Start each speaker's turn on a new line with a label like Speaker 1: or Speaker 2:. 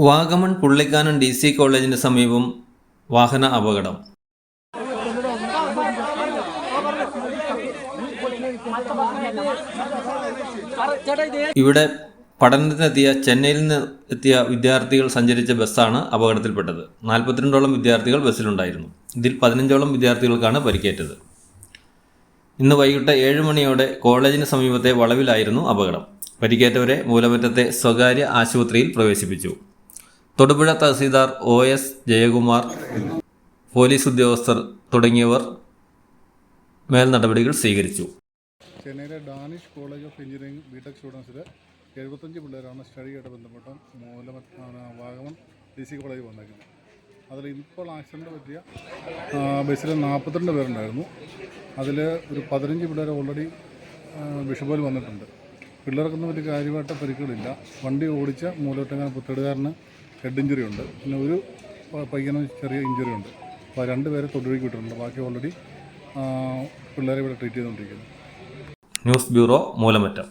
Speaker 1: Vagamon Pullikkanam DC കോളേജിന് സമീപം വാഹന അപകടം. ഇവിടെ പഠനത്തിനെത്തിയ ചെന്നൈയിൽ നിന്ന് എത്തിയ വിദ്യാർത്ഥികൾ സഞ്ചരിച്ച ബസ്സാണ് അപകടത്തിൽപ്പെട്ടത്. 42ഓളം വിദ്യാർത്ഥികൾ ബസ്സിലുണ്ടായിരുന്നു. ഇതിൽ 15ഓളം വിദ്യാർത്ഥികൾക്കാണ് പരിക്കേറ്റത്. ഇന്ന് വൈകിട്ട് 7 മണിയോടെ കോളേജിന് സമീപത്തെ വളവിലായിരുന്നു അപകടം. പരിക്കേറ്റവരെ മൂലമറ്റത്തെ സ്വകാര്യ ആശുപത്രിയിൽ പ്രവേശിപ്പിച്ചു. തൊടുപുഴ തഹസീൽദാർ OS ജയകുമാർ, പോലീസ് ഉദ്യോഗസ്ഥർ തുടങ്ങിയവർ മേൽ നടപടികൾ സ്വീകരിച്ചു.
Speaker 2: ചെന്നൈയിലെ Dhanish college of engineering B Tech സ്റ്റുഡൻസിൽ 75 പിള്ളേരാണ് സ്റ്റഡിയായിട്ട് ബന്ധപ്പെട്ട വാഗമൺ DC കോളേജ് വന്നേക്കുന്നത്. അതിൽ ഇപ്പോൾ ആക്സിഡൻറ്റ് പറ്റിയ ബസ്സിൽ 42 പേരുണ്ടായിരുന്നു. അതിൽ ഒരു 15 പിള്ളേർ ഓൾറെഡി ബിഷപ്പോയിൽ വന്നിട്ടുണ്ട്. പിള്ളേർക്കൊന്നും വലിയ കാര്യമായിട്ട് പരിക്കുകളില്ല. വണ്ടി ഓടിച്ച മൂലമറ്റങ്ങാനം പുത്തേടുകാരന് ഹെഡ് ഇഞ്ചുറി ഉണ്ട്. പിന്നെ ഒരു പയ്യന് ചെറിയ ഇഞ്ചുറി ഉണ്ട്. അപ്പോൾ 2 പേരെ തൊടുപുഴയ്ക്ക് വിട്ടിട്ടുണ്ട്. ബാക്കി ഓൾറെഡി പിള്ളേരെ ഇവിടെ ട്രീറ്റ് ചെയ്തുകൊണ്ടിരിക്കുന്നു.
Speaker 1: News bureau, Moolamattom.